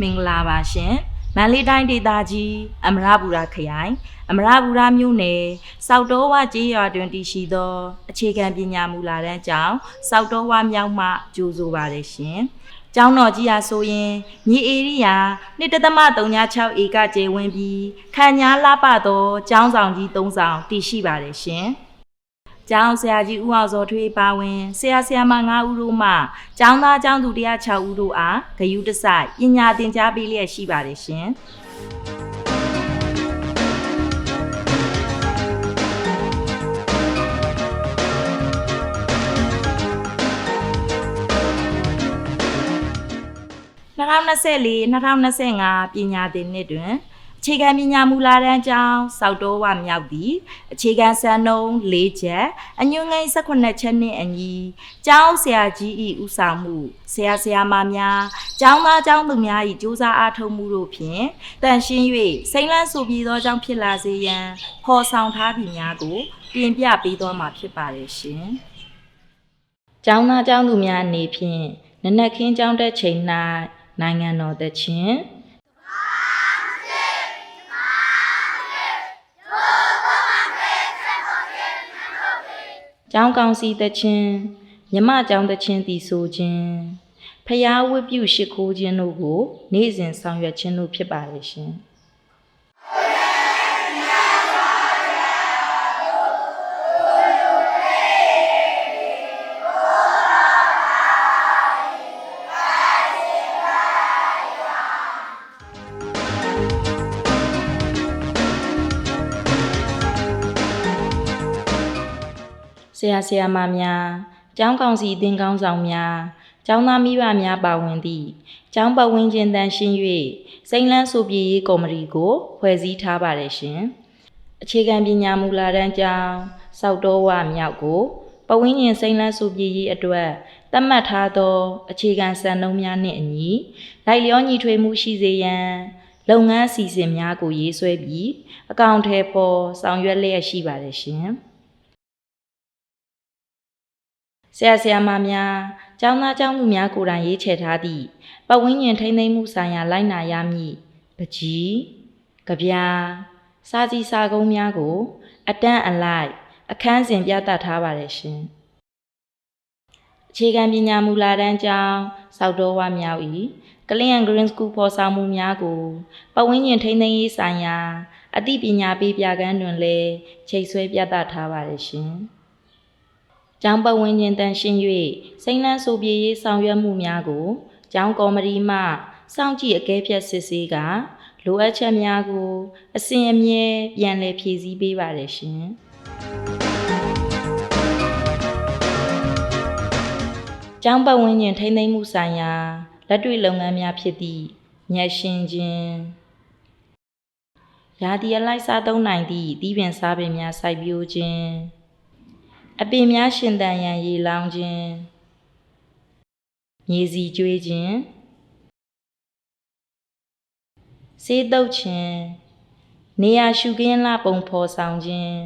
မင်္ဂလာပါရှင်မန္တလေးတိုင်းဒေသကြီးအမရပူရခရိုင်အမရပူရမြို့နယ်စောက်တော်ဝကျေးရွာတွင်တည်ရှိသောအခြေခံပညာမူလတန်းကျောင်းစောက်တော်ဝမြောက်မှကြိုးဆိုပါတယ်ရှင်ကျောင်းတော်ကြီးရာဆိုရင်မြေဧရိယာ1.36 ဧကကျယ်ဝန်းပြီးခံညာလှပသောကျောင်းဆောင်ကြီး3ဆောင်တည်ရှိပါတယ်ရှင်ကျောင်းဆရာကြီးဦးအောင်စောထွေးပါဝင်ဆရာဆရာမ9ဦးတို့မှကျောင်းသားကျောင်းသူ106ဦးတို့အားဂရုတစိုက်ပညာသင်ကြားပေးလျက်ရှိပါတယ်ရှင်2024-2025 ပညာသင်နှစ်တွင်အခြေခံပညာမူလတန်းကျောင်းစောက်တော်ဝမြောက်သည့်အခြေခံစံနှုန်း4ချက်အညွှန်းကိန်း18ချက်နှင့်အညီကျောင်းဆရာကြီး၏ဦးဆောင်မှုဆရာဆရာမများကျောင်းသားကျောင်းသူများ၏ကြိုးစားအားထုတ်မှုတို့ဖြင့်တန်ရှင်း၍စိမ့်လန်းဆိုပြီးသောကျောင်းဖြစ်လာစေရန်ဖော်ဆောင်ထားသည့်များကိုတင်ပြပေးသွားမှာဖြစ်ပါတယ်ရှင်ကျောင်းသားကျောင်းသူများအနေဖြင့်နနက်ခင်းကျောင်းတက်ချိန်၌နိုင်ငံတော်သချင်းကျောင်းကောင်စီသချင်းမြမကျောင်းသချင်းတည်ဆိုခြင်းဖျားဝတ်ပြုရှိခိုးခြင်းတို့ကိုနေ့စဉ်ဆောင်ရွက်ခြင်းတို့ဖြစ်ပါလေရှင်ဆရာဆရာမများကျောင်းကောင်စီအသင်းကောင်းဆောင်များကျောင်းသားမိဘများပါဝင်သည့်ကျောင်းပတ်ဝန်းကျင်တန်ရှင်း၍စိမ့်လန်းဆိုပြေးရေးကော်မတီကိုဖွဲ့စည်းထားပါတယ်ရှင်အခြေခံပညာမူလတန်းကျောင်းစောက်တော်ဝမြောက်ကိုပတ်ဝန်းကျင်စိမ့်လန်းဆိုပြေးရေးအတွက်သတ်မှတ်ထားသောအခြေခံစံနှုန်းများနှင့်အညီလိုက်လျောညီထွေမှုရှိစေရန်လုပ်ငန်းအစီအစဉ်များကိုရေးဆွဲပြီးအကောင့်ထဲပေါ်ဆောင်ရွက်လျက်ရှိပါတယ်ရှင်ဆရာဆရာမများကျောင်းသားကျောင်းသူများကိုယ်တိုင်ရေးချယ်ထားသည့်ပတ်ဝန်းကျင်ထိန်းသိမ်းမှုဆိုင်ရာလိုက်နာရမည့်ပကြီးကြပြားစာစီစာကုန်းများကိုအတန်းအလိုက်အခန်းစဉ်ပြသထားပါတယ်ရှင်အခြေခံပညာမူလတန်းကျောင်းစောက်တော်ဝမြောက်၏ကလျန်ဂရင်းစကူဖော်ဆောင်မှုများကိုပတ်ဝန်းကျင်ထိန်းသိမ်းရေးဆိုင်ရာအသိပညာပေးပြခန်းတွင်လည်းချိတ်ဆွဲပြသထားပါတယ်ရှင်ကျောင်းပတ်ဝန်းကျင်တန်ရှင်း၍စိမ့်လန်းဆိုပြေးရေးဆောင်ရွက်မှုများကိုကျောင်းကော်မတီမှစောင့်ကြည့်အကဲဖြတ်စစ်ဆေးကလိုအပ်ချက်များကိုအစဉ်အမြဲပြန်လည်ဖြည့်ဆည်းပေးပါတယ်ရှင်ကျောင်းပတ်ဝန်းကျင်ထိန်းသိမ်းမှုဆိုင်ရာလက်တွေ့လုပ်ငန်းများဖြစ်သည့်ညှက်ရှင်းခြင်းရာသီအလိုက်စားသုံးနိုင်သည့်သီးပင်စားပင်များစိုက်ပျိုးခြင်းအပင်များရှင်သန်ရန်ရေလောင်းခြင်းမြေစီကျွေးခြင်းဆေးတုပ်ခြင်းနေရာရှုခင်းလှပုံဖော်ဆောင်ခြင်း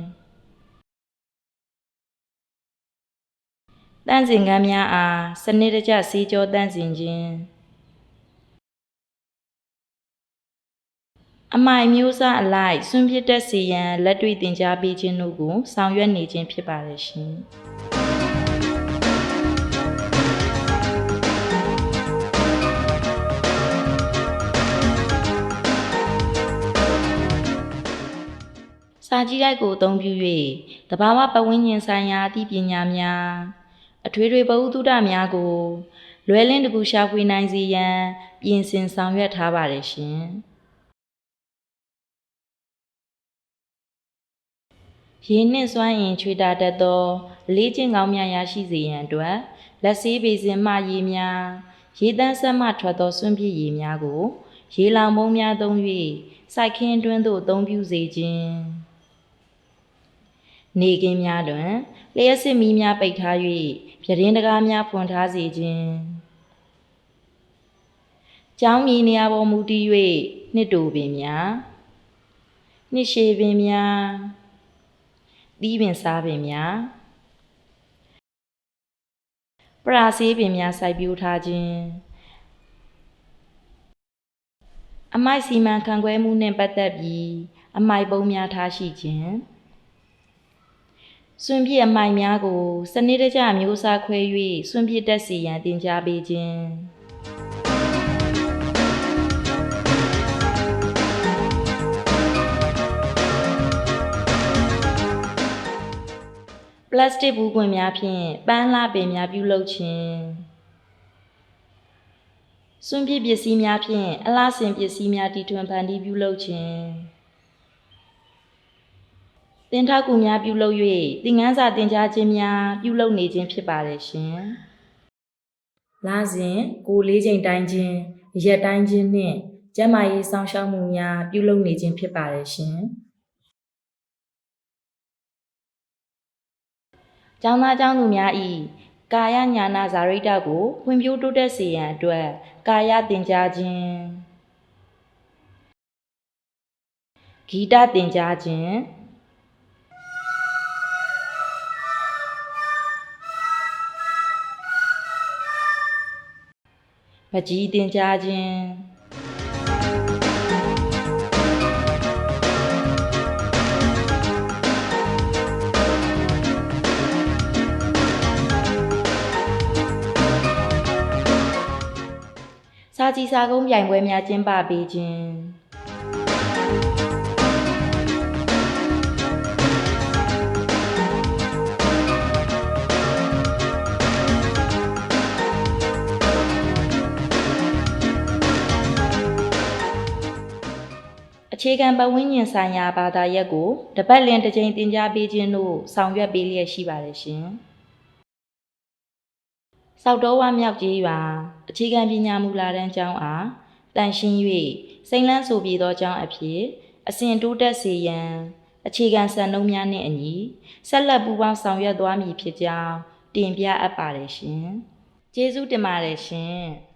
တန့်စင်ခန်းများအားစနစ်တကျဆေးကြောတန့်စင်ခြင်းအမိုင်မျိုးစားအလိုက်စွန့်ပစ်တတ်စေရန်လက်တွေ့သင်ကြားပေးခြင်းတို့ကိုဆောင်ရွက်နေခြင်းဖြစ်ပါတယ်ရှင်စာကြည့်တိုက်ကိုအသုံးပြု၍သဘာဝပတ်ဝန်းကျင်ဆိုင်ရာအသိပညာများအထွေထွေဗဟုသုတများကိုလွယ်လင်းတကူရှာဖွေနိုင်စေရန်ပြင်ဆင်ဆောင်ရွက်ထားပါတယ်ရှင်ရေနှင့်စွမ်းအင်ချွေတာတတ်သောလေ့ကျင့်ကောင်းများရရှိစေရန်အတွက်လက်ဆေးပေစင်မှရေများရေတန်းဆက်မှထွက်သောစွန့်ပစ်ရေများကိုရေလောင်ပုံးများသုံး၍စိုက်ခင်းတွင်းသို့အသုံးပြုစေခြင်းနေကင်းများတွင်လျှက်စစ်မီးများပိတ်ထား၍ပြတင်းတကားများဖွင့်ထားစေခြင်းကျောင်းမြေနေရာပေါ်မူတည်၍နှစ်တိုပင်များနှစ်ရှည်ပင်များသီးပင်စားပင်များပရာဆေးပင်များစိုက်ပျိုးထားခြင်း အမိုက်စီမံခန့်ခွဲမှုနှင့်ပတ်သက်ပြီးအမိုက်ပုံးများထားရှိခြင်းစွန့်ပစ်အမိုက်များကိုစနစ်တကျမျိုးစားခွဲ၍စွန့်ပစ်တတ်စေရန်သင်ကြားပေးခြင်းပလတ်စတစ်ဘူးကွင်များဖြင့်ပန်းလှပင်များပြုလုပ်ခြင်းစွန့်ပစ်ပစ္စည်းများဖြင့်အလှဆင်ပစ္စည်းများတီထွင်ဖန်တီးပြုလုပ်ခြင်းသင်ထောက်ကူများပြုလုပ်၍သင်ခန်းစာသင်ကြားခြင်းများပြုလုပ်နေခြင်းဖြစ်ပါတယ်ရှင်။လစဉ်ကိုယ်လေးချိန်တိုင်းခြင်းရက်တိုင်းခြင်းနှင့်ကျန်းမာရေးစောင့်ရှောက်မှုများပြုလုပ်နေခြင်းဖြစ်ပါတယ်ရှင်။ကျောင်းသားကျောင်းသူများ၏ကာယညာနာဇာရိတကိုဖွံ့ဖြိုးတိုးတက်စေရန်အတွက်ကာယသင်ကြားခြင်းဂီတသင်ကြားခြင်းပကြီးသင်ကြားခြင်းစာကြည်စာကုန်းပြိုင်ပွဲများကျင်းပပေးခြင်းအခြေခံပတ်ဝန်းကျင်ဆိုင်ရာဘာသာရပ်ကိုတပတ်လျှင်တစ်ကြိမ်သင်ကြားပေးခြင်းတို့ဆောင်ရွက်ပေးလျက်ရှိပါတယ်ရှင်။စောက်တော်ဝမြောက်ကြီးရွာအခြေခံပညာမူလတန်းကျောင်းအားတန်ရှင်း၍စိန်လန်းဆိုပြေသောကျောင်းအဖြစ်အစဉ်တိုးတက်စေရန်အခြေခံစံနှုန်းများနှင့်အညီဆက်လက်ပူးပေါင်းဆောင်ရွက်သွားမည်ဖြစ်ကြောင်းတင်ပြအပ်ပါတယ်ရှင်။ကျေးဇူးတင်ပါတယ်ရှင်။